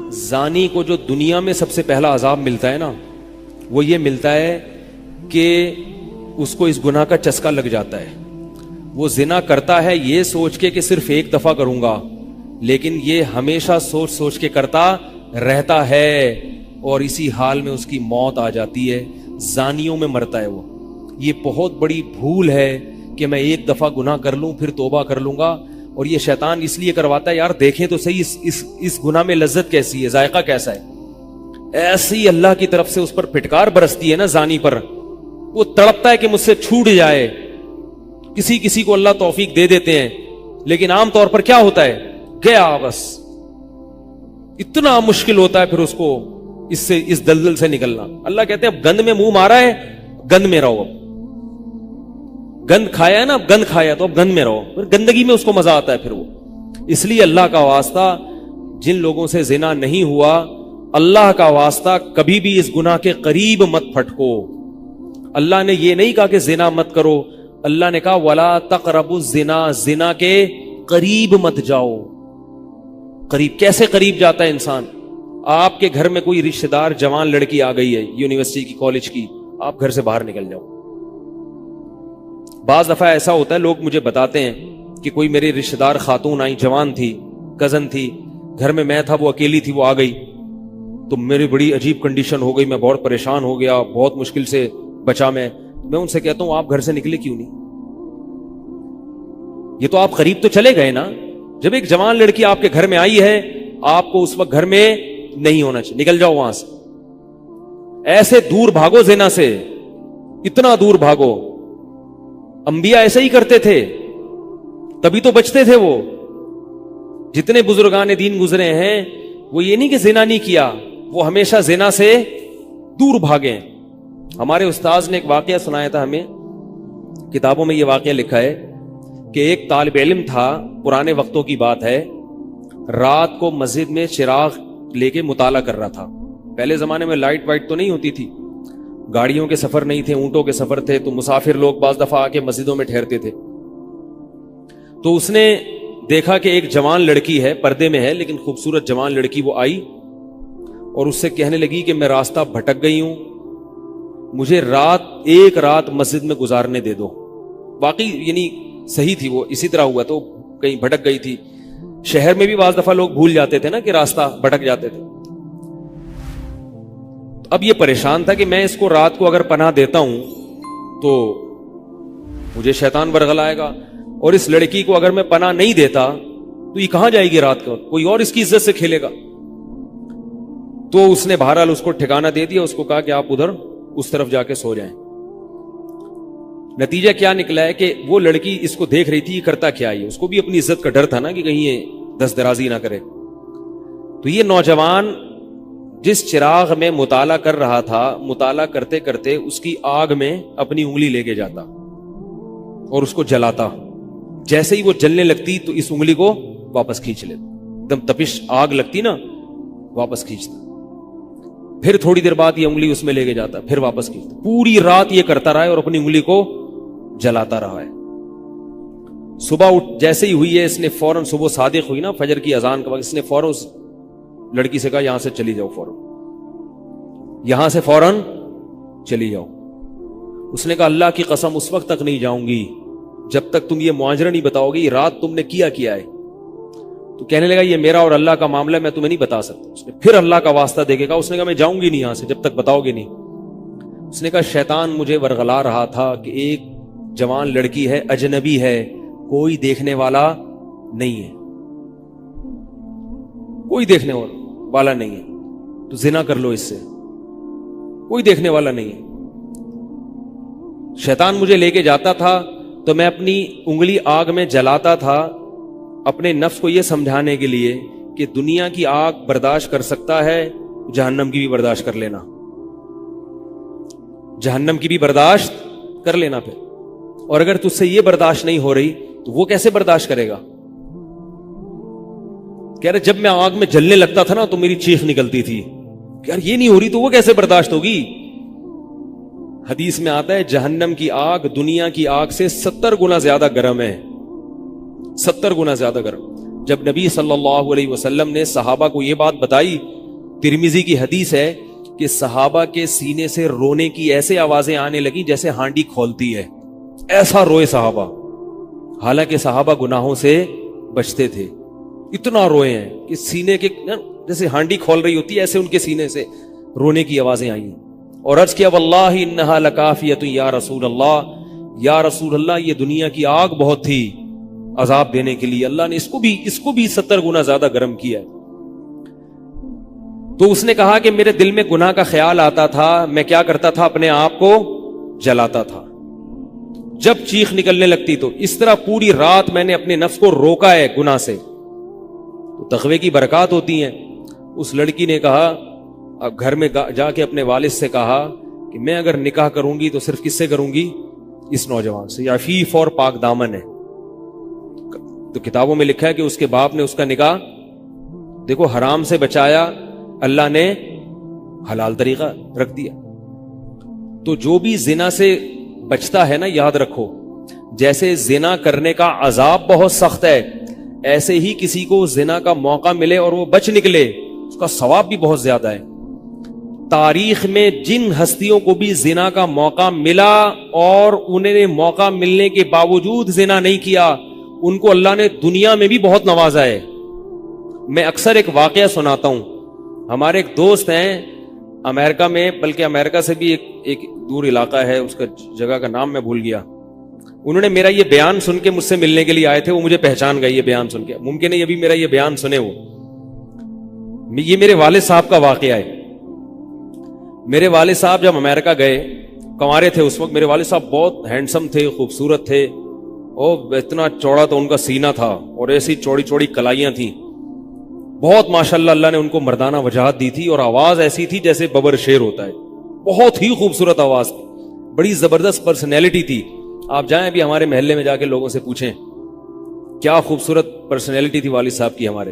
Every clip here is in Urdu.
زانی کو جو دنیا میں سب سے پہلا عذاب ملتا ہے نا، وہ یہ ملتا ہے کہ اس کو اس گناہ کا چسکا لگ جاتا ہے. وہ زنا کرتا ہے یہ سوچ کے کہ صرف ایک دفعہ کروں گا، لیکن یہ ہمیشہ سوچ سوچ کے کرتا رہتا ہے، اور اسی حال میں اس کی موت آ جاتی ہے. زانیوں میں مرتا ہے وہ. یہ بہت بڑی بھول ہے کہ میں ایک دفعہ گناہ کر لوں پھر توبہ کر لوں گا. اور یہ شیطان اس لیے کرواتا ہے، یار دیکھیں تو صحیح اس گناہ میں لذت کیسی ہے، ذائقہ کیسا ہے. ایسی اللہ کی طرف سے اس پر پھٹکار برستی ہے نا زانی پر، وہ تڑپتا ہے کہ مجھ سے چھوٹ جائے. کسی کو اللہ توفیق دے دیتے ہیں، لیکن عام طور پر کیا ہوتا ہے، گیا بس. اتنا مشکل ہوتا ہے پھر اس کو اس دلدل سے نکلنا. اللہ کہتے ہیں اب گند میں منہ مارا ہے، گند میں رہو. اب گند کھایا ہے نا، اب گند کھایا تو اب گند میں رہو. پھر گندگی میں اس کو مزہ آتا ہے پھر وہ. اس لیے اللہ کا واسطہ جن لوگوں سے زنا نہیں ہوا، اللہ کا واسطہ کبھی بھی اس گناہ کے قریب مت پھٹکو. اللہ نے یہ نہیں کہا کہ زنا مت کرو، اللہ نے کہا ولا تقربوا الزنا، زنا کے قریب مت جاؤ. قریب کیسے قریب جاتا ہے انسان؟ آپ کے گھر میں کوئی رشتہ دار جوان لڑکی آ گئی ہے یونیورسٹی کی، کالج کی، آپ گھر سے باہر نکل جاؤ. بعض دفعہ ایسا ہوتا ہے، لوگ مجھے بتاتے ہیں کہ کوئی میری رشتہ دار خاتون آئی، جوان تھی، کزن تھی، گھر میں میں تھا، وہ اکیلی تھی، وہ آ گئی تو میری بڑی عجیب کنڈیشن ہو گئی، میں بہت پریشان ہو گیا، بہت مشکل سے بچا. میں ان سے کہتا ہوں آپ گھر سے نکلے کیوں نہیں؟ یہ تو آپ قریب تو چلے گئے نا. جب ایک جوان لڑکی آپ کے گھر میں آئی ہے، آپ کو اس وقت گھر میں نہیں ہونا چاہیے، نکل جاؤ وہاں سے. ایسے دور بھاگو زنا سے، اتنا دور بھاگو. انبیاء ایسے ہی کرتے تھے، تبھی تو بچتے تھے. وہ جتنے بزرگان دین گزرے ہیں، وہ یہ نہیں کہ زنا نہیں کیا، وہ ہمیشہ زنا سے دور بھاگے. ہمارے استاذ نے ایک واقعہ سنایا تھا ہمیں، کتابوں میں یہ واقعہ لکھا ہے کہ ایک طالب علم تھا، پرانے وقتوں کی بات ہے، رات کو مسجد میں چراغ لے کے مطالعہ کر رہا تھا. پہلے زمانے میں لائٹ وائٹ تو نہیں ہوتی تھی، گاڑیوں کے سفر نہیں تھے، اونٹوں کے سفر تھے، تو مسافر لوگ بعض دفعہ آ کے مسجدوں میں ٹھہرتے تھے. تو اس نے دیکھا کہ ایک جوان لڑکی ہے، پردے میں ہے لیکن خوبصورت جوان لڑکی. وہ آئی اور اس سے کہنے لگی کہ میں راستہ بھٹک گئی ہوں، مجھے ایک رات مسجد میں گزارنے دے دو. واقعی یعنی صحیح تھی، وہ اسی طرح ہوا تو کہیں بھٹک گئی تھی. شہر میں بھی بعض دفعہ لوگ بھول جاتے تھے نا کہ راستہ بھٹک جاتے تھے. اب یہ پریشان تھا کہ میں اس کو رات کو اگر پناہ دیتا ہوں تو مجھے شیطان برگلائے گا، اور اس لڑکی کو اگر میں پناہ نہیں دیتا تو یہ کہاں جائے گی رات کو، کوئی اور اس کی عزت سے کھیلے گا. تو اس نے بہرحال اس کو ٹھکانہ دے دیا، اس کو کہا کہ آپ ادھر اس طرف جا کے سو جائیں. نتیجہ کیا نکلا ہے کہ وہ لڑکی اس کو دیکھ رہی تھی یہ کرتا کیا ہے، اس کو بھی اپنی عزت کا ڈر تھا نا کہ کہیں یہ دست درازی نہ کرے. تو یہ نوجوان جس چراغ میں مطالعہ کر رہا تھا، مطالعہ کرتے کرتے اس کی آگ میں اپنی انگلی لے کے جاتا اور اس کو جلاتا. جیسے ہی وہ جلنے لگتی تو اس انگلی کو واپس کھینچ لیتا، ایک دم تپش آگ لگتی نا، واپس کھینچتا. پھر تھوڑی دیر بعد یہ انگلی اس میں لے کے جاتا، پھر واپس کھینچتا. پوری رات یہ کرتا رہا ہے اور اپنی انگلی کو جلاتا رہا ہے. صبح جیسے ہی ہوئی ہے، اس نے فوراً، صبح صادق ہوئی نا فجر کی اذان کا وقت، اس نے فوراً اس لڑکی سے کہا یہاں سے چلی جاؤ، فوراً یہاں سے فوراً چلی جاؤ. اس نے کہا اللہ کی قسم اس وقت تک نہیں جاؤں گی جب تک تم یہ معاجرہ نہیں بتاؤ گی، رات تم نے کیا ہے. تو کہنے لگا یہ میرا اور اللہ کا معاملہ ہے، میں تمہیں نہیں بتا سکتا. اس نے پھر اللہ کا واسطہ دے کے کہا، اس نے کہا میں جاؤں گی نہیں یہاں سے جب تک بتاؤ گے نہیں. اس نے کہا شیطان مجھے ورغلا رہا تھا کہ ایک جوان لڑکی ہے، اجنبی ہے، کوئی دیکھنے والا نہیں ہے، کوئی دیکھنے والا نہیں ہے، تو زنا کر لو اس سے، کوئی دیکھنے والا نہیں ہے. شیطان مجھے لے کے جاتا تھا تو میں اپنی انگلی آگ میں جلاتا تھا، اپنے نفس کو یہ سمجھانے کے لیے کہ دنیا کی آگ برداشت کر سکتا ہے، جہنم کی بھی برداشت کر لینا، جہنم کی بھی برداشت کر لینا. پھر اور اگر تجھ سے یہ برداشت نہیں ہو رہی تو وہ کیسے برداشت کرے گا؟ کہہ رہے جب میں آگ میں جلنے لگتا تھا نا تو میری چیخ نکلتی تھی کہ یار یہ نہیں ہو رہی تو وہ کیسے برداشت ہوگی. حدیث میں آتا ہے جہنم کی آگ دنیا کی آگ سے 70 گنا زیادہ گرم ہے، 70 گنا زیادہ گرم. جب نبی صلی اللہ علیہ وسلم نے صحابہ کو یہ بات بتائی ترمذی کی حدیث ہے کہ صحابہ کے سینے سے رونے کی ایسے آوازیں آنے لگی جیسے ہانڈی کھولتی ہے، ایسا روئے صحابہ، حالانکہ صحابہ گناہوں سے بچتے تھے، اتنا روئے ہیں کہ سینے کے جیسے ہانڈی کھول رہی ہوتی ہے ایسے ان کے سینے سے رونے کی آوازیں آئی ہیں۔ اور عرض کیا واللہ انہا لکافیۃ یا رسول اللہ، یا رسول اللہ یہ دنیا کی آگ بہت تھی عذاب دینے کے لیے، اللہ نے اس کو بھی 70 گنا زیادہ گرم کیا ہے۔ تو اس نے کہا کہ میرے دل میں گناہ کا خیال آتا تھا، میں کیا کرتا تھا، اپنے آپ کو جلاتا تھا جب چیخ نکلنے لگتی۔ تو اس طرح پوری رات میں نے اپنے نفس کو روکا ہے گناہ سے، تو تقوی کی برکات ہوتی ہیں۔ اس لڑکی نے کہا، اب گھر میں جا کے اپنے والد سے کہا کہ میں اگر نکاح کروں گی تو صرف کس سے کروں گی، اس نوجوان سے، عفیف اور پاک دامن ہے۔ تو کتابوں میں لکھا ہے کہ اس کے باپ نے اس کا نکاح دیکھو حرام سے بچایا، اللہ نے حلال طریقہ رکھ دیا۔ تو جو بھی زنا سے بچتا ہے نا، یاد رکھو جیسے زنا کرنے کا عذاب بہت سخت ہے، ایسے ہی کسی کو زنا کا موقع ملے اور وہ بچ نکلے اس کا ثواب بھی بہت زیادہ ہے۔ تاریخ میں جن ہستیوں کو بھی زنا کا موقع ملا اور انہیں نے موقع ملنے کے باوجود زنا نہیں کیا، ان کو اللہ نے دنیا میں بھی بہت نوازا ہے۔ میں اکثر ایک واقعہ سناتا ہوں، ہمارے ایک دوست ہیں امریکہ میں، بلکہ امریکہ سے بھی ایک دور علاقہ ہے، اس کا جگہ کا نام میں بھول گیا۔ انہوں نے میرا یہ بیان سن کے مجھ سے ملنے کے لیے آئے تھے، وہ مجھے پہچان گئے یہ بیان سن کے، ممکن ہے یہ بھی میرا یہ بیان سنے وہ۔ یہ میرے والد صاحب کا واقعہ ہے۔ میرے والد صاحب جب امریکہ گئے، کنوارے تھے اس وقت، میرے والد صاحب بہت ہینڈسم تھے، خوبصورت تھے، اور اتنا چوڑا تو ان کا سینہ تھا اور ایسی چوڑی چوڑی کلائیاں تھیں، بہت ماشاءاللہ اللہ نے ان کو مردانہ وجاہت دی تھی، اور آواز ایسی تھی جیسے ببر شیر ہوتا ہے، بہت ہی خوبصورت آواز تھی، بڑی زبردست پرسنالٹی تھی۔ آپ جائیں ابھی ہمارے محلے میں جا کے لوگوں سے پوچھیں کیا خوبصورت پرسنالٹی تھی والد صاحب کی ہمارے۔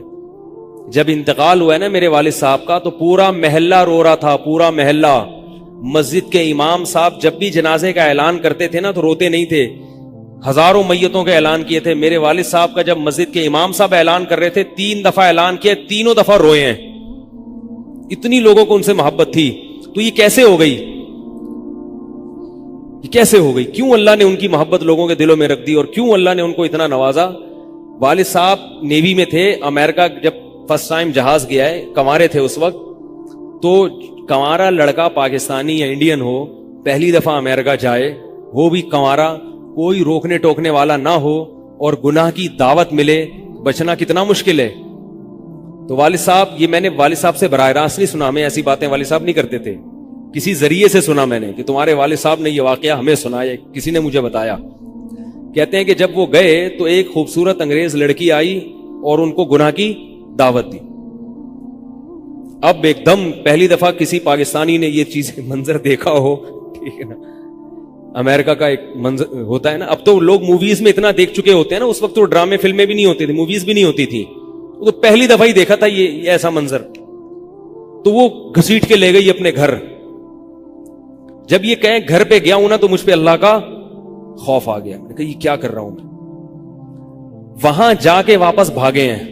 جب انتقال ہوا ہے نا میرے والد صاحب کا، تو پورا محلہ رو رہا تھا، پورا محلہ۔ مسجد کے امام صاحب جب بھی جنازے کا اعلان کرتے تھے نا تو روتے نہیں تھے، ہزاروں میتوں کا اعلان کیے تھے۔ میرے والد صاحب کا جب مسجد کے امام صاحب اعلان کر رہے تھے، 3 دفعہ اعلان کیا، تینوں دفعہ روئے ہیں، اتنی لوگوں کو ان سے محبت تھی۔ تو یہ کیسے ہو گئی، یہ کیسے ہو گئی؟ کیوں اللہ نے ان کی محبت لوگوں کے دلوں میں رکھ دی، اور کیوں اللہ نے ان کو اتنا نوازا؟ والد صاحب نیوی میں تھے، امریکہ جب فرسٹ ٹائم جہاز گیا ہے، کنوارے تھے اس وقت، تو کنوارا لڑکا پاکستانی یا انڈین ہو، پہلی دفعہ امریکہ جائے، وہ بھی کنوارا، کوئی روکنے ٹوکنے والا نہ ہو، اور گناہ کی دعوت ملے، بچنا کتنا مشکل ہے۔ تو والد صاحب، یہ میں نے والد صاحب سے براہ راست نہیں سنا، ہمیں ایسی باتیں والد صاحب نہیں کرتے تھے، کسی ذریعے سے سنا میں نے کہ تمہارے والد صاحب نے یہ واقعہ ہمیں سنایا، کسی نے مجھے بتایا۔ کہتے ہیں کہ جب وہ گئے تو ایک خوبصورت انگریز لڑکی آئی اور ان کو گناہ کی دعوت دی۔ اب ایک دم پہلی دفعہ کسی پاکستانی نے یہ چیز منظر دیکھا ہو، ٹھیک ہے نا، امریکہ کا ایک منظر ہوتا ہے نا، اب تو لوگ موویز میں اتنا دیکھ چکے ہوتے ہیں نا، اس وقت تو ڈرامے فلمیں بھی نہیں ہوتی تھی، موویز بھی نہیں ہوتی تھی، تو پہلی دفعہ ہی دیکھا تھا یہ ایسا منظر، تو وہ گھسیٹ کے لے گئی اپنے گھر۔ جب یہ کہیں گھر پہ گیا ہوں نا تو مجھ پہ اللہ کا خوف آ گیا، میں نے کہا یہ کیا کر رہا ہوں میں۔ وہاں جا کے واپس بھاگے ہیں۔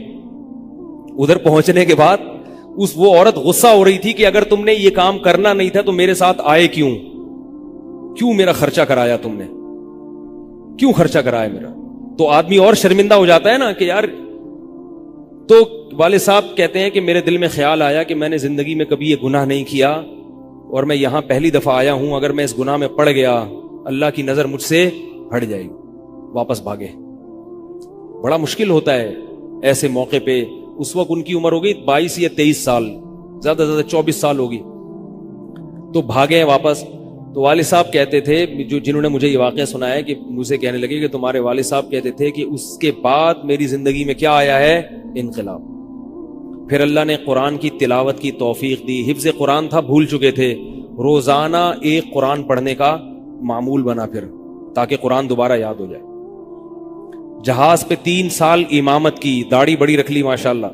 ادھر پہنچنے کے بعد وہ عورت غصہ ہو رہی تھی کہ اگر تم نے یہ کام کرنا نہیں تھا تو میرے ساتھ آئے کیوں میرا خرچہ کرایا تم نے، کیوں خرچہ کرایا میرا؟ تو آدمی اور شرمندہ ہو جاتا ہے نا کہ یار۔ تو والد صاحب کہتے ہیں کہ میرے دل میں خیال آیا کہ میں نے زندگی میں کبھی یہ گناہ نہیں کیا، اور میں یہاں پہلی دفعہ آیا ہوں، اگر میں اس گناہ میں پڑ گیا اللہ کی نظر مجھ سے ہٹ جائے گی۔ واپس بھاگے۔ بڑا مشکل ہوتا ہے ایسے موقع پہ۔ اس وقت ان کی عمر ہوگی 22 یا 23 سال، زیادہ سے زیادہ 24 سال ہوگی، تو بھاگے ہیں واپس۔ تو والد صاحب کہتے تھے، جنہوں نے مجھے یہ واقعہ سنایا، کہ مجھے کہنے لگے کہ تمہارے والد صاحب کہتے تھے کہ اس کے بعد میری زندگی میں کیا آیا ہے؟ انقلاب۔ پھر اللہ نے قرآن کی تلاوت کی توفیق دی، حفظ قرآن تھا، بھول چکے تھے، روزانہ ایک قرآن پڑھنے کا معمول بنا پھر، تاکہ قرآن دوبارہ یاد ہو جائے۔ جہاز پہ 3 سال امامت کی، داڑھی بڑی رکھ لی ماشاءاللہ،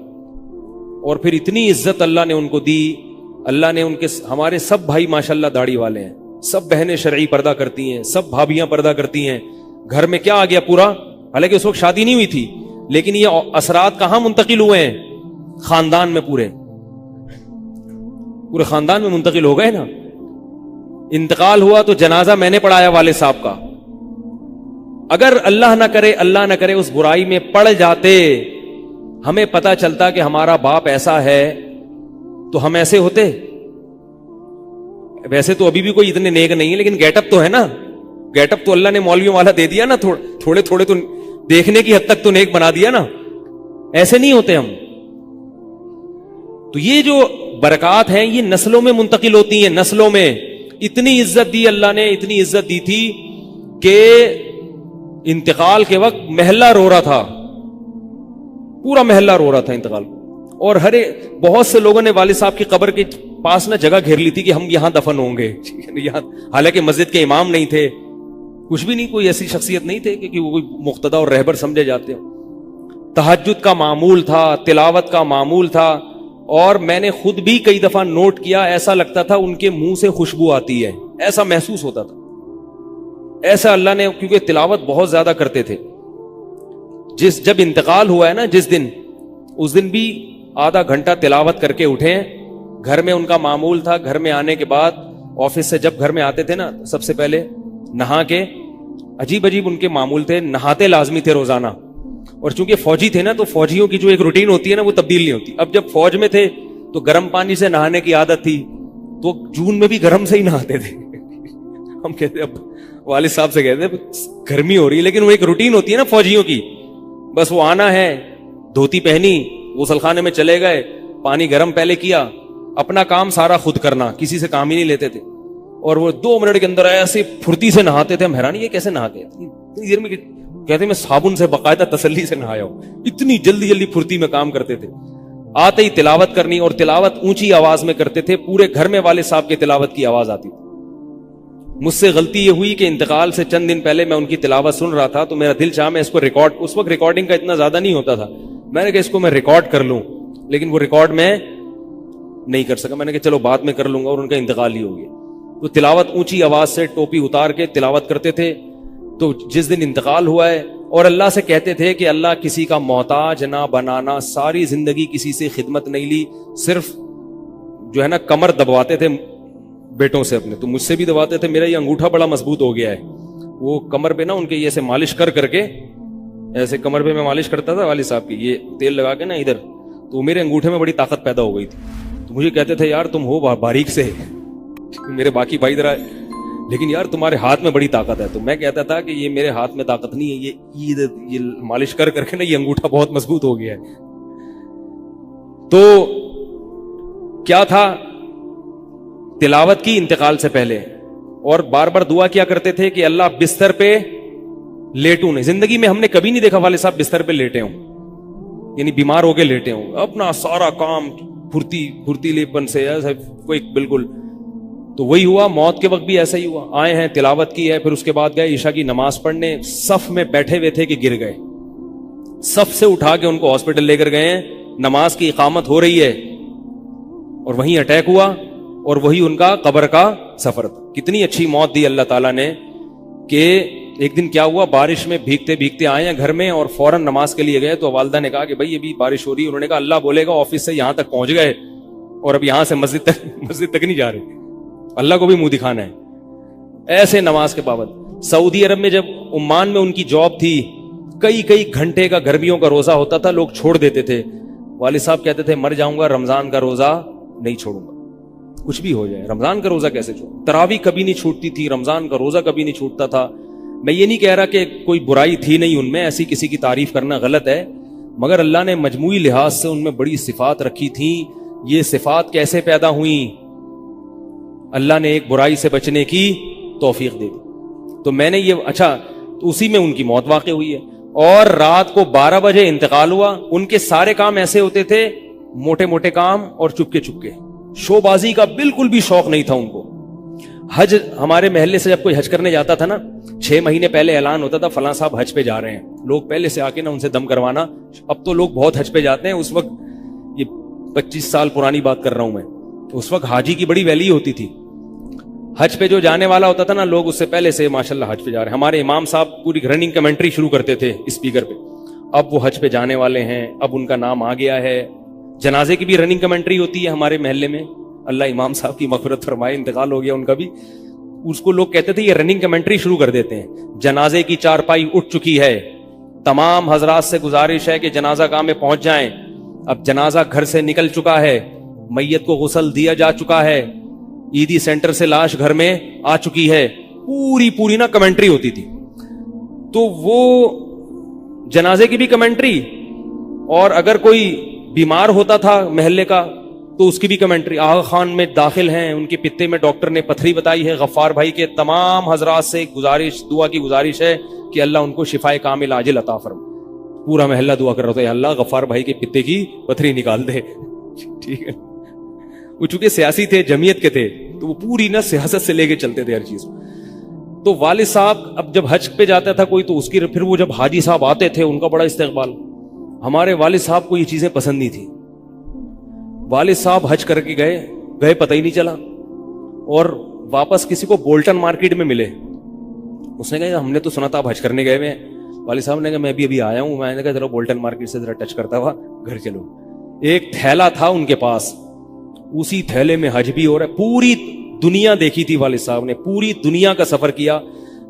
اور پھر اتنی عزت اللہ نے ان کو دی۔ اللہ نے ان کے، ہمارے سب بھائی ماشاءاللہ داڑھی والے ہیں، سب بہنیں شرعی پردہ کرتی ہیں، سب بھابیاں پردہ کرتی ہیں۔ گھر میں کیا آ گیا پورا، حالانکہ اس وقت شادی نہیں ہوئی تھی، لیکن یہ اثرات کہاں منتقل ہوئے ہیں؟ خاندان میں پورے۔ پورے خاندان میں منتقل ہو گئے نا. انتقال ہوا تو جنازہ میں نے پڑھایا والد صاحب کا. اگر اللہ نہ کرے اس برائی میں پڑ جاتے, ہمیں پتا چلتا کہ ہمارا باپ ایسا ہے, تو ہم ایسے ہوتے. ویسے تو ابھی بھی کوئی اتنے نیک نہیں ہے, لیکن گیٹ اپ تو ہے نا. گیٹ اپ تو اللہ نے مولویوں والا دے دیا نا, تھوڑے تھوڑے تو دیکھنے کی حد تک تو نیک بنا دیا نا. ایسے نہیں ہوتے ہم. تو یہ جو برکات ہیں یہ نسلوں میں منتقل ہوتی ہیں. نسلوں میں اتنی عزت دی اللہ نے, اتنی عزت دی تھی کہ انتقال کے وقت محلہ رو رہا تھا, پورا محلہ رو رہا تھا انتقال. اور بہت سے لوگوں نے والد صاحب کی قبر کے پاس نہ جگہ گھیر لی تھی کہ ہم یہاں دفن ہوں گے. حالانکہ مسجد کے امام نہیں تھے, کچھ بھی نہیں, کوئی ایسی شخصیت نہیں تھے کہ وہ کوئی مقتدی اور رہبر سمجھے جاتے ہوں. تہجد کا معمول تھا, تلاوت کا معمول تھا. اور میں نے خود بھی کئی دفعہ نوٹ کیا, ایسا لگتا تھا ان کے منہ سے خوشبو آتی ہے, ایسا محسوس ہوتا تھا. ایسا اللہ نے, کیونکہ تلاوت بہت زیادہ کرتے تھے. جب انتقال ہوا ہے نا جس دن, اس دن بھی آدھا گھنٹہ تلاوت کر کے اٹھے. گھر میں ان کا معمول تھا, گھر میں آنے کے بعد آفس سے جب گھر میں آتے تھے نا, سب سے پہلے نہا کے, عجیب ان کے معمول تھے, نہاتے لازمی تھے روزانہ. اور چونکہ فوجی تھے نا, تو فوجیوں کی جو ایک روٹین ہوتی ہے نا, وہ تبدیل نہیں ہوتی. اب جب فوج میں تھے تو گرم پانی سے نہانے کی عادت تھی, تو جون میں بھی گرم سے ہی نہاتے تھے. ہم کہتے, اب والد صاحب سے کہتے گرمی ہو رہی ہے, لیکن وہ ایک روٹین ہوتی ہے نا فوجیوں کی. بس وہ آنا ہے, دھوتی پہنی, غسل خانے میں چلے گئے, پانی گرم پہلے کیا, اپنا کام سارا خود کرنا, کسی سے کام ہی نہیں لیتے تھے. اور وہ 2 منٹ کے اندر ایسے پھرتی سے نہاتے تھے. ہم حیران, یہ کیسے نہاتے ہیں اتنی دیر میں؟ کہتے میں صابن سے باقاعدہ تسلی سے نہایا ہوں. اتنی جلدی پھرتی میں کام کرتے تھے. آتے ہی تلاوت کرنی, اور تلاوت اونچی آواز میں کرتے تھے. پورے گھر میں والد صاحب کے تلاوت کی آواز آتی تھی. مجھ سے غلطی یہ ہوئی کہ انتقال سے چند دن پہلے میں ان کی تلاوت سن رہا تھا, تو میرا دل چاہا میں اس کو ریکارڈ, اس وقت ریکارڈنگ کا اتنا زیادہ نہیں ہوتا تھا, میں نے کہا اس کو میں ریکارڈ کر لوں, لیکن وہ ریکارڈ میں نہیں کر سکا. میں نے کہا چلو بعد میں کر لوں گا, اور ان کا انتقال ہی ہو گیا. تو تلاوت اونچی آواز سے ٹوپی اتار کے تلاوت کرتے تھے. تو جس دن انتقال ہوا ہے, اور اللہ سے کہتے تھے کہ اللہ کسی کا محتاج نہ بنانا, ساری زندگی کسی سے خدمت نہیں لی, صرف جو ہے نا کمر دبواتے تھے بیٹوں سے اپنے. تو مجھ سے بھی دبواتے تھے, میرا یہ انگوٹھا بڑا مضبوط ہو گیا ہے. وہ کمر پہ نا ان کے یہ سے مالش کر کے, ایسے کمر پہ میں مالش کرتا تھا والد صاحب کی, یہ تیل لگا کے نا ادھر, تو میرے انگوٹھے میں بڑی طاقت پیدا ہو گئی تھی. تو مجھے کہتے تھے یار تم ہو باریک سے, میرے باقی بھائی ذرا, لیکن یار تمہارے ہاتھ میں بڑی طاقت ہے. تو میں کہتا تھا کہ یہ میرے ہاتھ میں طاقت نہیں ہے, یہ مالش کر کے نا یہ انگوٹھا بہت مضبوط ہو گیا ہے. تو کیا تھا, تلاوت کی انتقال سے پہلے, اور بار بار دعا کیا کرتے تھے کہ اللہ بستر پہ لیٹوں نہیں. زندگی میں ہم نے کبھی نہیں دیکھا والد صاحب بستر پہ لیٹے ہوں, یعنی بیمار ہو کے لیٹے ہوں. اپنا سارا کام پھرتیلے پن سے کوئی بالکل. تو وہی ہوا, موت کے وقت بھی ایسا ہی ہوا. آئے ہیں, تلاوت کی ہے, پھر اس کے بعد گئے عشاء کی نماز پڑھنے. صف میں بیٹھے ہوئے تھے کہ گر گئے, صف سے اٹھا کے ان کو ہاسپٹل لے کر گئے. نماز کی اقامت ہو رہی ہے, اور وہیں اٹیک ہوا, اور وہی ان کا قبر کا سفر تھا. کتنی اچھی موت دی اللہ تعالیٰ نے, کہ ایک دن کیا ہوا, بارش میں بھیگتے بھیگتے آئے ہیں گھر میں, اور فوراً نماز کے لیے گئے. تو والدہ نے کہا کہ بھائی ابھی بارش ہو رہی ہے. انہوں نے کہا اللہ بولے گا آفس سے یہاں تک پہنچ گئے, اور اب یہاں سے مسجد تک نہیں جا رہے, اللہ کو بھی منہ دکھانا ہے. ایسے نماز کے پابند. سعودی عرب میں جب عمان میں ان کی جاب تھی, کئی گھنٹے کا گرمیوں کا روزہ ہوتا تھا, لوگ چھوڑ دیتے تھے. والد صاحب کہتے تھے مر جاؤں گا, رمضان کا روزہ نہیں چھوڑوں گا, کچھ بھی ہو جائے رمضان کا روزہ کیسے چھوڑوں. تراویح کبھی نہیں چھوٹتی تھی, رمضان کا روزہ کبھی نہیں چھوٹتا تھا. میں یہ نہیں کہہ رہا کہ کوئی برائی تھی نہیں ان میں, ایسی کسی کی تعریف کرنا غلط ہے, مگر اللہ نے مجموعی لحاظ سے ان میں بڑی صفات رکھی تھیں. یہ صفات کیسے پیدا ہوئیں؟ اللہ نے ایک برائی سے بچنے کی توفیق دے دی. تو میں نے یہ تو اسی میں ان کی موت واقع ہوئی ہے. اور رات کو 12 بجے انتقال ہوا. ان کے سارے کام ایسے ہوتے تھے, موٹے موٹے کام, اور چپکے شو بازی کا بالکل بھی شوق نہیں تھا ان کو. حج, ہمارے محلے سے جب کوئی حج کرنے جاتا تھا نا, 6 مہینے پہلے اعلان ہوتا تھا فلاں صاحب حج پہ جا رہے ہیں. لوگ پہلے سے آ کے نا ان سے دم کروانا. اب تو لوگ بہت حج پہ جاتے ہیں, اس وقت یہ 25 سال پرانی بات کر رہا ہوں میں, اس وقت حاجی کی بڑی ویلی ہوتی تھی. حج پہ جو جانے والا ہوتا تھا نا, لوگ اس سے پہلے سے ماشاءاللہ حج پہ جا رہے ہیں. ہمارے امام صاحب پوری رننگ کمنٹری شروع کرتے تھے اسپیکر پہ, اب وہ حج پہ جانے والے ہیں, اب ان کا نام آ گیا ہے. جنازے کی بھی رننگ کمنٹری ہوتی ہے ہمارے محلے میں. اللہ امام صاحب کی مغفرت فرمائے, انتقال ہو گیا ان کا بھی. اس کو لوگ کہتے تھے یہ رننگ کمنٹری شروع کر دیتے ہیں. جنازے کی چارپائی اٹھ چکی ہے, تمام حضرات سے گزارش ہے کہ جنازہ گاہ میں پہنچ جائیں. اب جنازہ گھر سے نکل چکا ہے, میت کو غسل دیا جا چکا ہے, عیدی سینٹر سے لاش گھر میں آ چکی ہے. پوری نا کمنٹری ہوتی تھی. تو وہ جنازے کی بھی کمنٹری, اور اگر کوئی بیمار ہوتا تھا محلے کا تو اس کی بھی کمنٹری. آغا خان میں داخل ہیں, ان کے پتے میں ڈاکٹر نے پتھری بتائی ہے. غفار بھائی کے تمام حضرات سے گزارش, دعا کی گزارش ہے کہ اللہ ان کو شفائے کامل عاجل عطا فرمائے. پورا محلہ دعا کر رہا تھا, اللہ غفار بھائی کے پتے کی پتھری نکال دے. ٹھیک ہے, وہ چونکہ سیاسی تھے, جمعیت کے تھے, تو وہ پوری نا سیاست سے لے کے چلتے تھے ہر چیز. تو والد صاحب اب جب حج پہ جاتا تھا کوئی, تو اس کی پھر وہ جب حاجی صاحب آتے تھے ان کا بڑا استقبال. ہمارے والد صاحب کو یہ چیزیں پسند نہیں تھی. والد صاحب حج کر کے گئے پتہ ہی نہیں چلا, اور واپس کسی کو بولٹن مارکیٹ میں ملے. اس نے کہا ہم نے تو سنا تھا آپ حج کرنے گئے ہوئے ہیں. والد صاحب نے کہا میں بھی ابھی آیا ہوں. میں نے کہا ذرا بولٹن مارکیٹ سے ذرا ٹچ کرتا ہوا گھر چلو. ایک تھیلا تھا ان کے پاس, اسی تھیلے میں حج بھی ہو رہا ہے. پوری دنیا دیکھی تھی والد صاحب نے, پوری دنیا کا سفر کیا.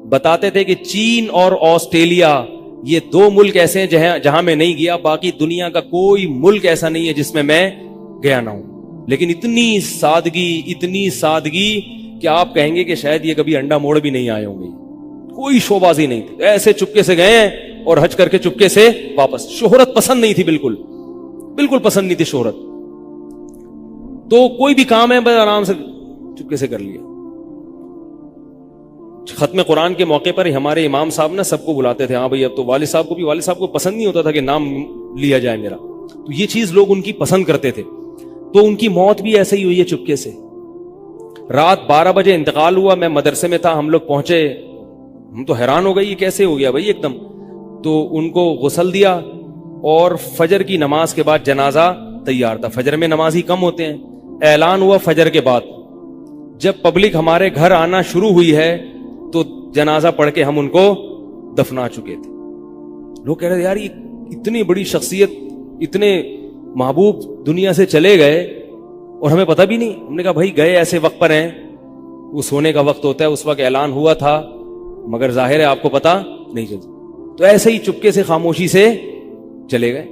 بتاتے تھے کہ چین اور آسٹریلیا یہ 2 ملک ایسے ہیں جہاں میں نہیں گیا, باقی دنیا کا کوئی ملک ایسا نہیں ہے جس میں میں گیا نہ ہوں. لیکن اتنی سادگی کہ آپ کہیں گے کہ شاید یہ کبھی انڈا موڑ بھی نہیں آئے ہوں گے. کوئی شوبازی نہیں تھی, ایسے چپکے سے گئے ہیں اور حج کر کے چپکے سے واپس. شہرت پسند نہیں تھی, بالکل پسند نہیں تھی شہرت. تو کوئی بھی کام ہے بس آرام سے چپکے سے کر لیا. ختم قرآن کے موقع پر ہمارے امام صاحب نا سب کو بلاتے تھے. ہاں بھائی اب تو والد صاحب کو پسند نہیں ہوتا تھا کہ نام لیا جائے میرا, تو یہ چیز لوگ ان کی پسند کرتے تھے. تو ان کی موت بھی ایسے ہی ہوئی ہے چپکے سے. رات 12 بجے انتقال ہوا, میں مدرسے میں تھا, ہم لوگ پہنچے, ہم تو حیران ہو گئے یہ کیسے ہو گیا بھائی ایک دم. تو ان کو غسل دیا, اور فجر کی نماز کے بعد جنازہ تیار تھا. فجر میں نمازی کم ہوتے ہیں. اعلان ہوا فجر کے بعد, جب پبلک ہمارے گھر آنا شروع ہوئی ہے تو جنازہ پڑھ کے ہم ان کو دفنا چکے تھے. لوگ کہہ رہے تھے یار یہ اتنی بڑی شخصیت, اتنے محبوب دنیا سے چلے گئے اور ہمیں پتہ بھی نہیں. ہم نے کہا بھائی گئے ایسے وقت پر ہیں, وہ سونے کا وقت ہوتا ہے, اس وقت اعلان ہوا تھا, مگر ظاہر ہے آپ کو پتہ نہیں چلتا. تو ایسے ہی چپکے سے خاموشی سے چلے گئے.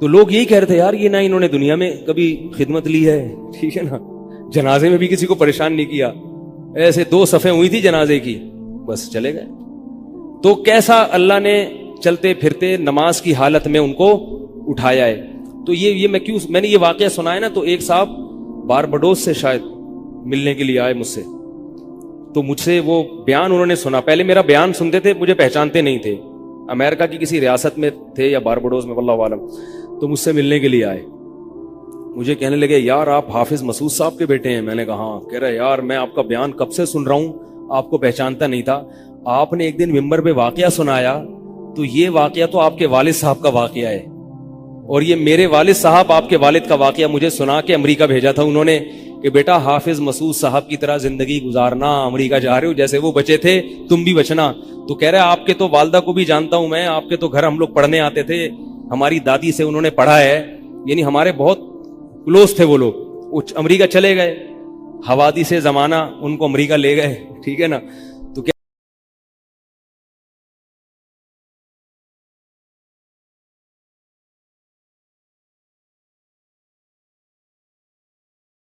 تو لوگ یہی کہہ رہے تھے یار یہ نہ انہوں نے دنیا میں کبھی خدمت لی ہے, ٹھیک ہے نا, جنازے میں بھی کسی کو پریشان نہیں کیا, ایسے 2 صفیں ہوئی تھی جنازے کی, بس چلے گئے. تو کیسا اللہ نے چلتے پھرتے نماز کی حالت میں ان کو اٹھایا ہے. تو یہ میں نے یہ واقعہ سنا ہے نا, تو ایک صاحب باربڈوس سے شاید ملنے کے لیے آئے مجھ سے. تو مجھ سے وہ بیان انہوں نے سنا, پہلے میرا بیان سنتے تھے, مجھے پہچانتے نہیں تھے, امریکہ کی کسی ریاست میں تھے یا باربڈوس میں واللہ عالم. تو مجھ سے ملنے کے لیے آئے, مجھے کہنے لگے یار آپ حافظ مسعود صاحب کے بیٹے ہیں. میں نے کہا ہاں. کہہ رہے یار میں آپ کا بیان کب سے سن رہا ہوں, آپ کو پہچانتا نہیں تھا. آپ نے ایک دن ممبر پہ واقعہ سنایا, تو یہ واقعہ تو آپ کے والد صاحب کا واقعہ ہے, اور یہ میرے والد صاحب آپ کے والد کا واقعہ مجھے سنا کے امریکہ بھیجا تھا انہوں نے کہ بیٹا حافظ مسعود صاحب کی طرح زندگی گزارنا, امریکہ جا رہے ہو, جیسے وہ بچے تھے تم بھی بچنا. تو کہہ رہے آپ کے تو والدہ کو بھی جانتا ہوں میں, آپ کے تو گھر ہم لوگ پڑھنے آتے تھے, ہماری دادی سے انہوں نے پڑھا ہے, یعنی ہمارے بہت کلوز تھے وہ لوگ. امریکہ چلے گئے, حوادث سے زمانہ ان کو امریکہ لے گئے, ٹھیک ہے نا.